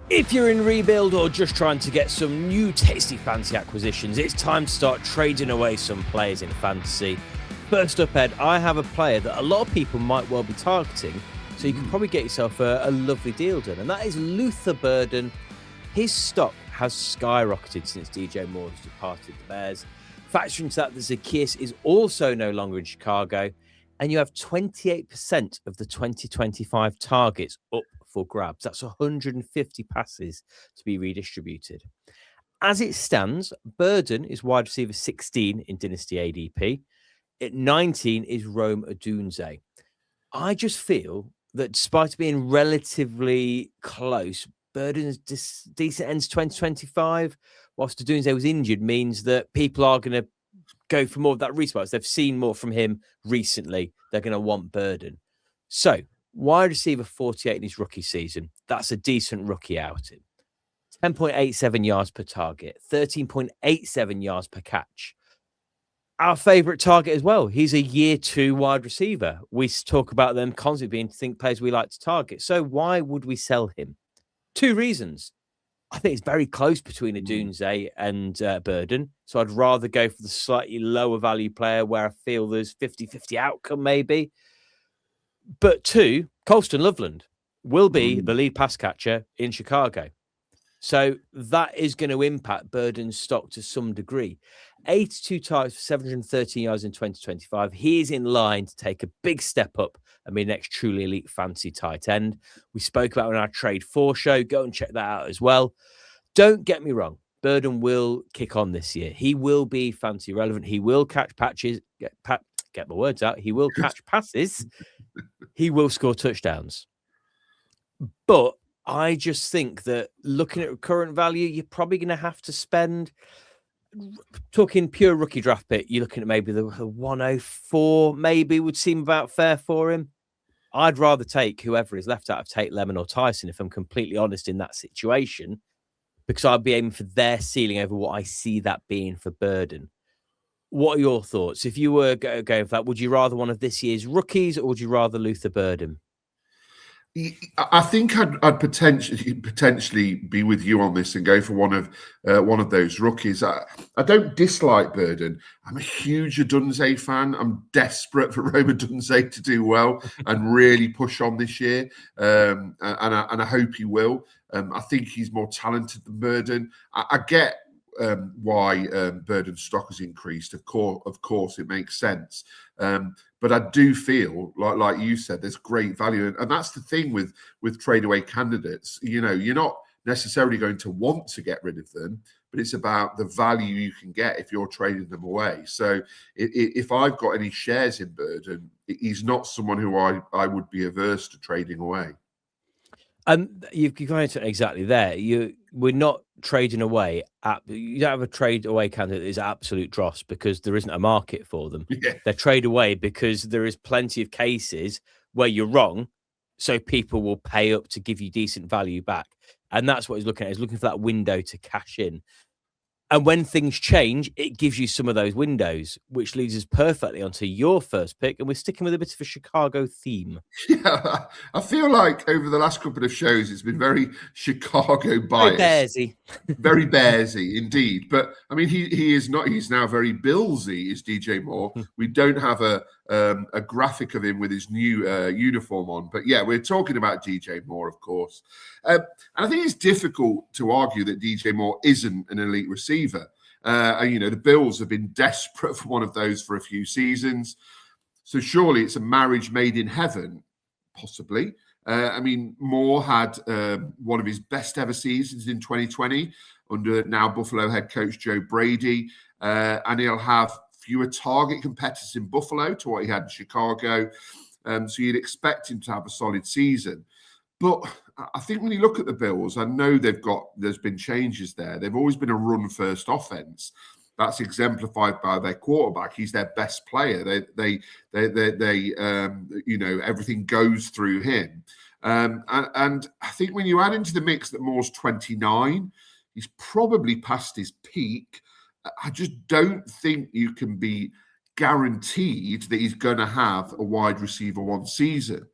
If you're in rebuild or just trying to get some new tasty fancy acquisitions, it's time to start trading away some players in fantasy. First up, Ed, I have a player that a lot of people might well be targeting, so you can probably get yourself a lovely deal done, and that is Luther Burden. His stock has skyrocketed since DJ Moore has departed the Bears. Factor into that, the Zacchaeus is also no longer in Chicago, and you have 28% of the 2025 targets up for grabs. That's 150 passes to be redistributed. As it stands, Burden is wide receiver 16 in Dynasty ADP. At 19 is Rome Odunze. I just feel that despite being relatively close, Burden's decent ends 2025, whilst Odunze was injured, means that people are going to go for more of that response. They've seen more from him recently. They're going to want Burden. So, wide receiver 48 in his rookie season. That's a decent rookie outing. 10.87 yards per target, 13.87 yards per catch. Our favourite target as well. He's a year 2 wide receiver. We talk about them constantly being players we like to target. So why would we sell him? 2 reasons. I think it's very close between Odunze and Burden. So I'd rather go for the slightly lower value player where I feel there's 50-50 outcome maybe. But 2, Colston Loveland will be the lead pass catcher in Chicago. So that is going to impact Burden's stock to some degree. 82 targets for 713 yards in 2025. He is in line to take a big step up and be the next truly elite fantasy tight end. We spoke about it on our Trade 4 show. Go and check that out as well. Don't get me wrong. Burden will kick on this year. He will be fantasy relevant. He will catch patches. Get my words out. He will catch passes. He will score touchdowns. But I just think that looking at current value, you're probably going to have to spend, talking pure rookie draft pick, you're looking at maybe the 104, maybe would seem about fair for him. I'd rather take whoever is left out of Tate, Lemon or Tyson, if I'm completely honest in that situation, because I'd be aiming for their ceiling over what I see that being for Burden. What are your thoughts? If you were going for that, would you rather one of this year's rookies or would you rather Luther Burden? I think I'd potentially be with you on this and go for one of those rookies. I don't dislike Burden. I'm a huge Odunze fan. I'm desperate for Rome Odunze to do well and really push on this year, and I hope he will. I think he's more talented than Burden. I get why Burden's stock has increased. Of course, it makes sense. But I do feel like you said, there's great value, and that's the thing with trade away candidates. You know, you're not necessarily going to want to get rid of them, but it's about the value you can get if you're trading them away. So if I've got any shares in Burden, he's not someone who I would be averse to trading away. You've gone into it exactly there. We're not trading away. You don't have a trade away candidate that is absolute dross because there isn't a market for them. Yeah. They're trade away because there is plenty of cases where you're wrong, so people will pay up to give you decent value back. And that's what he's looking at. He's looking for that window to cash in. And when things change, it gives you some of those windows, which leads us perfectly onto your first pick. And we're sticking with a bit of a Chicago theme. Yeah, I feel like over the last couple of shows, it's been very Chicago biased. Very Bearsy, indeed. But I mean, he is not. He's now very Billsy, is DJ Moore. We don't have a graphic of him with his new uniform on. But yeah, we're talking about DJ Moore, of course. And I think it's difficult to argue that DJ Moore isn't an elite receiver. And, you know, the Bills have been desperate for one of those for a few seasons. So surely it's a marriage made in heaven, possibly. I mean, Moore had one of his best ever seasons in 2020 under now Buffalo head coach Joe Brady. And he'll have fewer target competitors in Buffalo to what he had in Chicago. So you'd expect him to have a solid season. But I think when you look at the Bills, I know there's been changes there. They've always been a run-first offense. That's exemplified by their quarterback. He's their best player. They you know, everything goes through him. And I think when you add into the mix that Moore's 29, he's probably past his peak. I just don't think you can be guaranteed that he's going to have a wide receiver one season.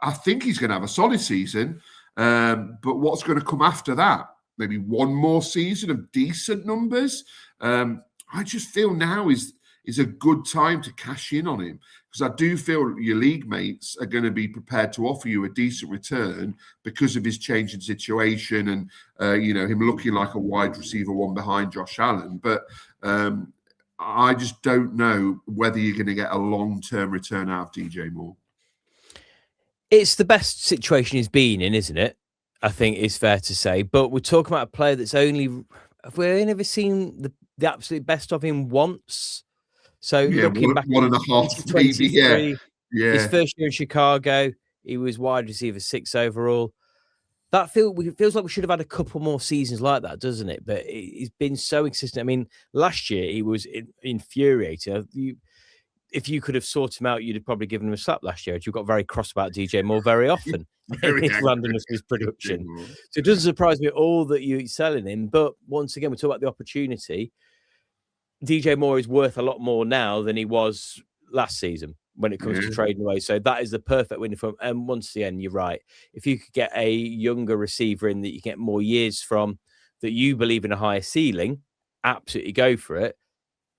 I think he's going to have a solid season. But what's going to come after that? Maybe one more season of decent numbers. I just feel now is a good time to cash in on him, because I do feel your league mates are going to be prepared to offer you a decent return because of his changing situation and him looking like a wide receiver one behind Josh Allen. But I just don't know whether you're going to get a long-term return out of DJ Moore. It's the best situation he's been in, isn't it? I think it's fair to say. But we're talking about a player that's have we only ever seen the absolute best of him once? So looking back, 1.5 maybe, his first year in Chicago, he was wide receiver 6 overall. That feels like we should have had a couple more seasons like that, doesn't it? But he's been so consistent. I mean, last year he was infuriating. If you could have sorted him out, you'd have probably given him a slap last year. You got very cross about DJ Moore very often in his randomness of his production. So it doesn't surprise me at all that you're selling him. But once again, we talk about the opportunity. DJ Moore is worth a lot more now than he was last season when it comes to trading away. So that is the perfect window for him. And once again, you're right. If you could get a younger receiver in that you get more years from, that you believe in a higher ceiling, absolutely go for it.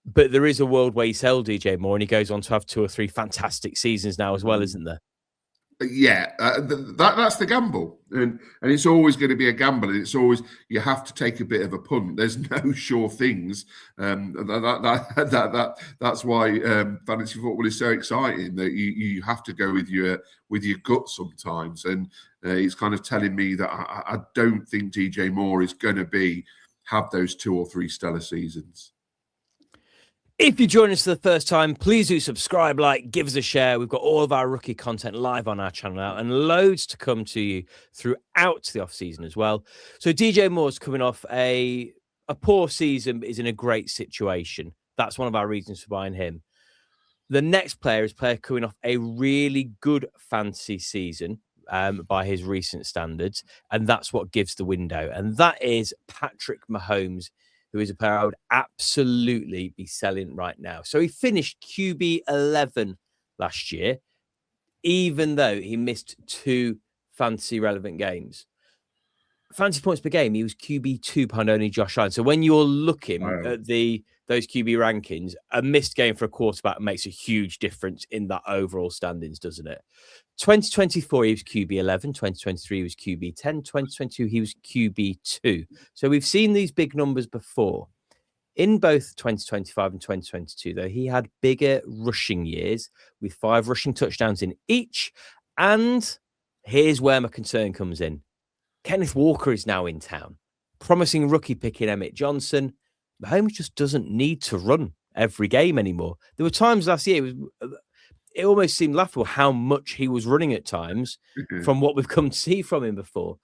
But there is a world where you sell DJ Moore and he goes on to have 2 or 3 fantastic seasons now as well, isn't there? Yeah, that's the gamble, and it's always going to be a gamble, and it's always, you have to take a bit of a punt. There's no sure things. That's why fantasy football is so exciting. That you have to go with your gut sometimes, and it's kind of telling me that I don't think DJ Moore is going to have those 2 or 3 stellar seasons. If you join us for the first time, please do subscribe, give us a share. We've got all of our rookie content live on our channel now and loads to come to you throughout the off-season as well. So DJ Moore's coming off a poor season, but is in a great situation. That's one of our reasons for buying him. The next player is coming off a really good fantasy season by his recent standards, and that's what gives the window. And that is Patrick Mahomes, who is a player I would absolutely be selling right now. So he finished QB 11 last year, even though he missed 2 fantasy relevant games. Fantasy points per game, he was QB 2 behind only Josh Allen. So when you're looking at those QB rankings, a missed game for a quarterback makes a huge difference in that overall standings, doesn't it? 2024, he was QB 11. 2023, he was QB 10. 2022, he was QB 2. So we've seen these big numbers before. In both 2025 and 2022, though, he had bigger rushing years with 5 rushing touchdowns in each. And here's where my concern comes in. Kenneth Walker is now in town. Promising rookie pick in Emmett Johnson. Mahomes just doesn't need to run every game anymore. There were times last year, it almost seemed laughable how much he was running at times from what we've come to see from him before.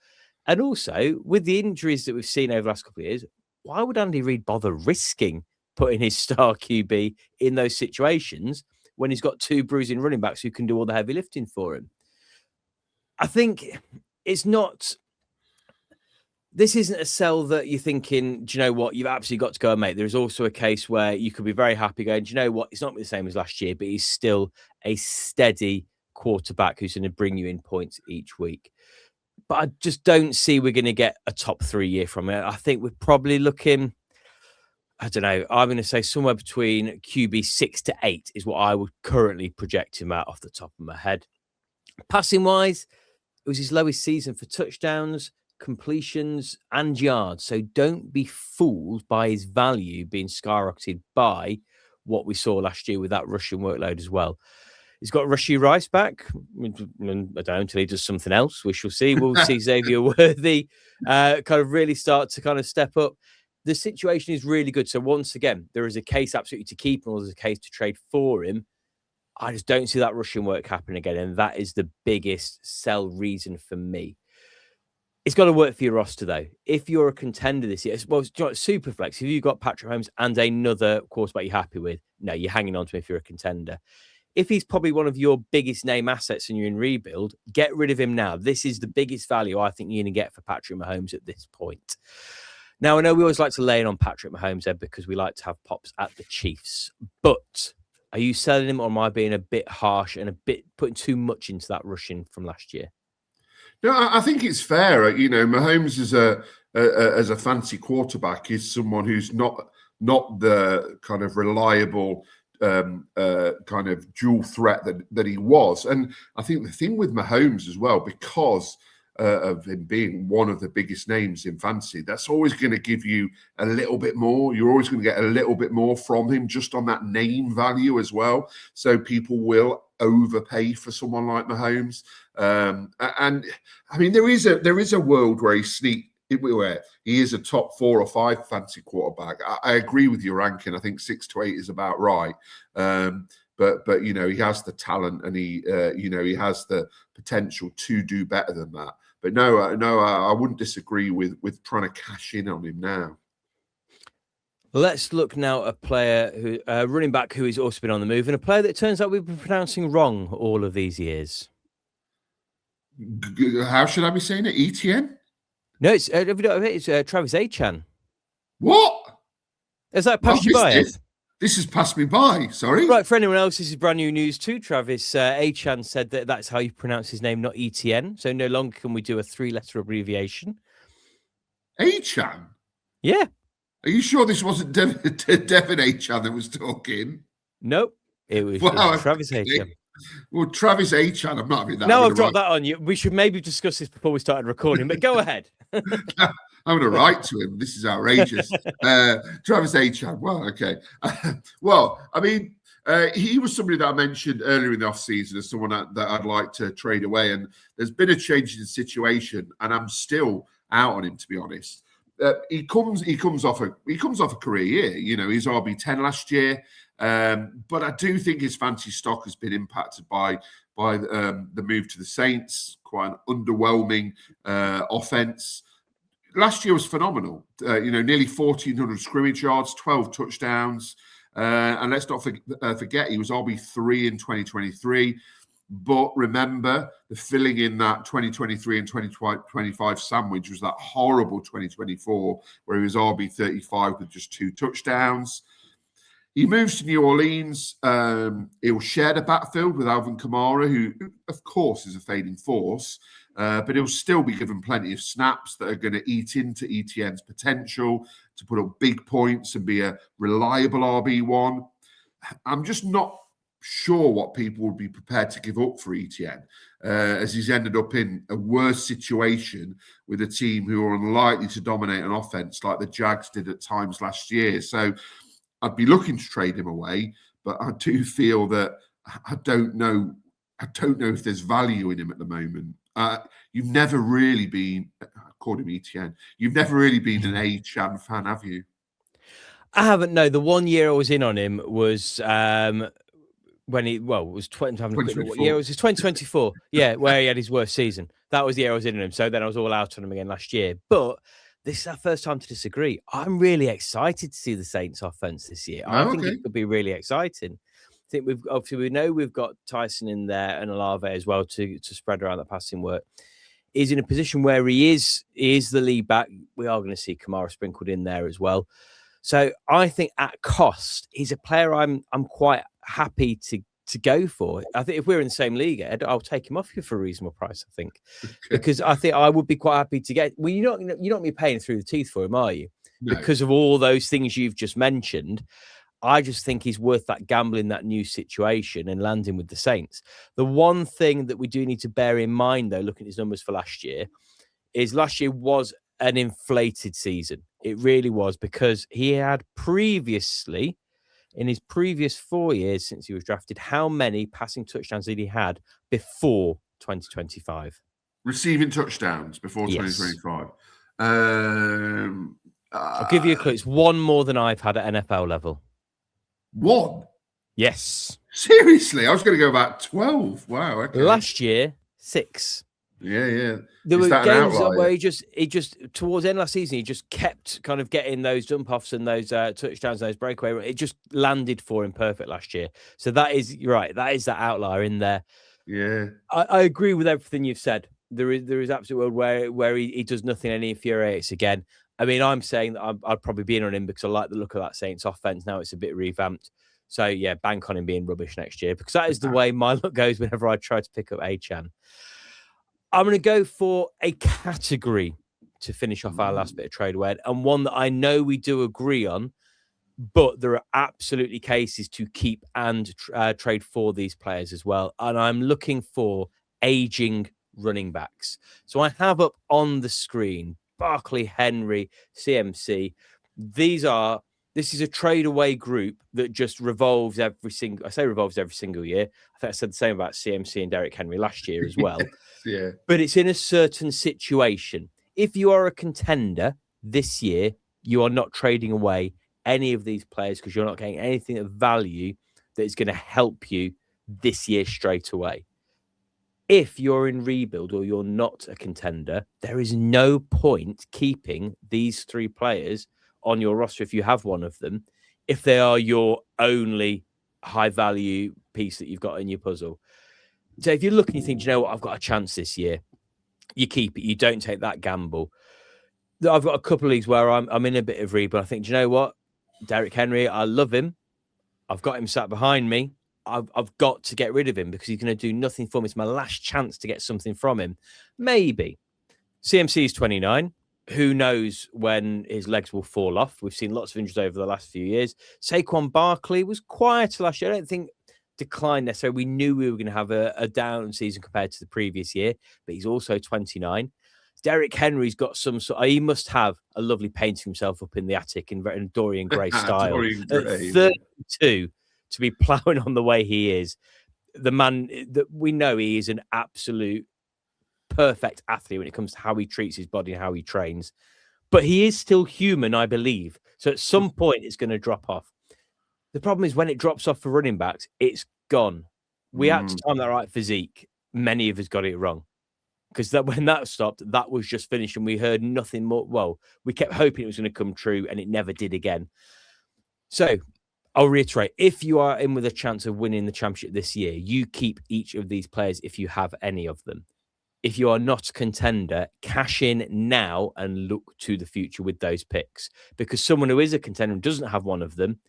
And also, with the injuries that we've seen over the last couple of years, why would Andy Reid bother risking putting his star QB in those situations when he's got 2 bruising running backs who can do all the heavy lifting for him? I think it's not... This isn't a sell that you're thinking, do you know what, you've absolutely got to go and make. There's also a case where you could be very happy going, do you know what, it's not the same as last year, but he's still a steady quarterback who's going to bring you in points each week. But I just don't see we're going to get a top 3 year from it. I think we're probably looking, I don't know, I'm going to say somewhere between QB 6 to 8 is what I would currently project him at off the top of my head. Passing wise, it was his lowest season for touchdowns, completions and yards. So don't be fooled by his value being skyrocketed by what we saw last year with that rushing workload as well. He's got Rashee Rice back. I don't know, until he does something else. We shall see. We'll see Xavier Worthy kind of really start to kind of step up. The situation is really good. So once again, there is a case absolutely to keep him, or there's a case to trade for him. I just don't see that rushing work happen again. And that is the biggest sell reason for me. It's got to work for your roster, though. If you're a contender this year, well, super flex. If you've got Patrick Mahomes and another quarterback you're happy with, no, you're hanging on to him if you're a contender. If he's probably one of your biggest name assets and you're in rebuild, get rid of him now. This is the biggest value I think you're going to get for Patrick Mahomes at this point. Now, I know we always like to lay in on Patrick Mahomes, Ed, because we like to have pops at the Chiefs. But are you selling him, or am I being a bit harsh and a bit putting too much into that rushing from last year? No, I think it's fair. Mahomes as a fancy quarterback is someone who's not the kind of reliable kind of dual threat that he was. And I think the thing with Mahomes as well, because of him being one of the biggest names in fantasy, that's always going to give you a little bit more. You're always going to get a little bit more from him just on that name value as well. So people will overpay for someone like Mahomes. And I mean, there is a world where where he is a top 4 or 5 fantasy quarterback. I agree with your ranking. I think 6 to 8 is about right. But he has the talent and he has the potential to do better than that. But no, I wouldn't disagree with trying to cash in on him now. Let's look now at a player who running back who has also been on the move, and a player that turns out we've been pronouncing wrong all of these years. How should I be saying it? Etienne? No, it's Travis Etienne. What? Has that passed you by? This has passed me by. Sorry. Right, for anyone else, this is brand new news too. Travis Etienne said that's how you pronounce his name, not Etienne. So no longer can we do a 3-letter abbreviation. Etienne? Yeah. Are you sure this wasn't Devin Etienne that was talking? Nope. It was Travis Etienne. Well, Travis Etienne, I'm not having that. No, I've dropped that on you. We should maybe discuss this before we started recording, but go ahead. I'm going to write to him. This is outrageous. Travis Etienne. Well, okay. Well, I mean, he was somebody that I mentioned earlier in the offseason as someone that I'd like to trade away. And there's been a change in the situation, and I'm still out on him, to be honest. He comes off a career year. He's RB10 last year. But I do think his fantasy stock has been impacted by the move to the Saints. Quite an underwhelming offense. Last year was phenomenal. Nearly 1,400 scrimmage yards, 12 touchdowns. And let's not forget, he was RB3 in 2023. But remember, the filling in that 2023 and 2025 sandwich was that horrible 2024 where he was RB35 with just 2 touchdowns. He moves to New Orleans. He'll share the backfield with Alvin Kamara, who, of course, is a fading force. But he'll still be given plenty of snaps that are going to eat into Etienne's potential to put up big points and be a reliable RB1. I'm just not sure what people would be prepared to give up for Etienne, as he's ended up in a worse situation with a team who are unlikely to dominate an offense like the Jags did at times last year. So I'd be looking to trade him away, but I do feel that I don't know if there's value in him at the moment. You've never really been, according to Etienne, you've never really been an Etienne fan, have you? I haven't. No, the 1 year I was in on him was when it was 2024. Yeah, it was 2024. Yeah, where he had his worst season. That was the year I was in on him. So then I was all out on him again last year. But this is our first time to disagree. I'm really excited to see the Saints offense this year. I think it could be really exciting. I think we know we've got Tyson in there and Olave as well to spread around the passing work. He's in a position where he is the lead back. We are going to see Kamara sprinkled in there as well. So I think at cost, he's a player I'm quite happy to go for. I think if we're in the same league, Ed, I'll take him off you for a reasonable price, I think. Okay. Because I think I would be quite happy to get... Well, you're not be paying through the teeth for him, are you? No. Because of all those things you've just mentioned. I just think he's worth that gamble in that new situation and landing with the Saints. The one thing that we do need to bear in mind, though, looking at his numbers for last year, is last year was an inflated season. It really was, because he had previously, in his previous 4 years since he was drafted, how many passing touchdowns did he had before 2025? Receiving touchdowns before 2025. I'll give you a clue. It's one more than I've had at NFL level. One? Yes. Seriously? I was going to go about 12. Wow. Okay. Last year, 6. Yeah. There were games where he just towards the end of last season, he just kept kind of getting those jump offs and those touchdowns, those breakaway. It just landed for him perfect last year. So you're right. That is that outlier in there. Yeah. I agree with everything you've said. There is absolute world where he does nothing and he infuriates again. I mean, I'm saying that I'd probably be in on him because I like the look of that Saints offense. Now it's a bit revamped. So, yeah, bank on him being rubbish next year, because that is the way my look goes whenever I try to pick up Etienne. I'm going to go for a category to finish off our last bit of trade away, and one that I know we do agree on, but there are absolutely cases to keep and trade for these players as well. And I'm looking for aging running backs. So I have up on the screen Barkley, Henry, CMC. This is a trade away group that just revolves every single year. I think I said the same about CMC and Derrick Henry last year as well. Yeah. But it's in a certain situation. If you are a contender this year, you are not trading away any of these players because you're not getting anything of value that is going to help you this year straight away. If you're in rebuild or you're not a contender, there is no point keeping these three players on your roster if you have one of them, if they are your only high value piece that you've got in your puzzle. So if you look and you think, you know what, I've got a chance this year, you keep it. You don't take that gamble. I've got a couple of leagues where I'm in a bit of rebuild. I think, do you know what? Derrick Henry, I love him. I've got him sat behind me. I've got to get rid of him because he's going to do nothing for me. It's my last chance to get something from him. Maybe. CMC is 29. Who knows when his legs will fall off? We've seen lots of injuries over the last few years. Saquon Barkley was quieter last year. I don't think declined necessarily. We knew we were going to have a down season compared to the previous year, but he's also 29. Derrick Henry's got some sort. He must have a lovely painting himself up in the attic in Dorian Gray style. Dorian Gray, at 32, to be ploughing on the way he is, the man that we know he is an absolute perfect athlete when it comes to how he treats his body and how he trains. But he is still human, I believe. So at some point, it's going to drop off. The problem is when it drops off for running backs, it's gone. We had to time that right physique. Many of us got it wrong. Because when that stopped, that was just finished and we heard nothing more. Well, we kept hoping it was going to come true and it never did again. So I'll reiterate, if you are in with a chance of winning the championship this year, you keep each of these players if you have any of them. If you are not a contender, cash in now and look to the future with those picks. Because someone who is a contender and doesn't have one of them,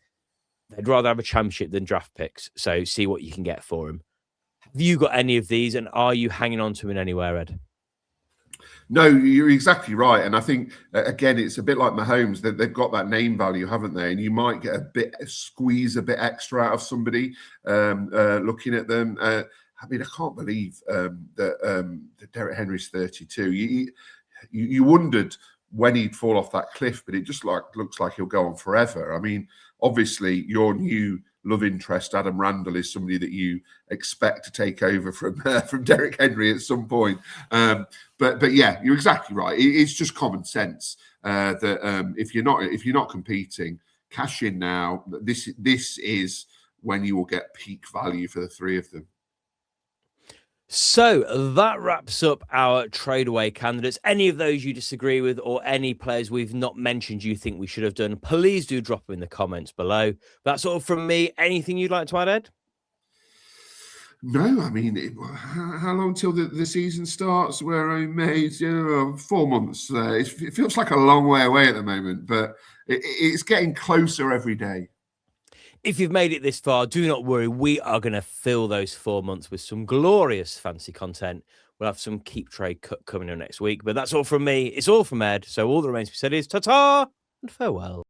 they'd rather have a championship than draft picks. So see what you can get for them. Have you got any of these and are you hanging on to them anywhere, Ed? No, you're exactly right. And I think, again, it's a bit like Mahomes, that they've got that name value, haven't they? And you might get squeeze a bit extra out of somebody looking at them. I mean, I can't believe that Derrick Henry's 32. You wondered when he'd fall off that cliff, but it just looks like he'll go on forever. I mean, obviously, your new love interest, Adam Randall, is somebody that you expect to take over from Derrick Henry at some point. But yeah, you're exactly right. It's just common sense that if you're not competing, cash in now. This is when you will get peak value for the three of them. So that wraps up our trade away candidates. Any of those you disagree with or any players we've not mentioned you think we should have done, please do drop them in the comments below. That's all from me. Anything you'd like to add, Ed? No, I mean, how long till the season starts? We're only made 4 months. It feels like a long way away at the moment, but it's getting closer every day. If you've made it this far, do not worry. We are going to fill those 4 months with some glorious fancy content. We'll have some Keep Trade cut coming in next week. But that's all from me. It's all from Ed. So all that remains to be said is ta-ta and farewell.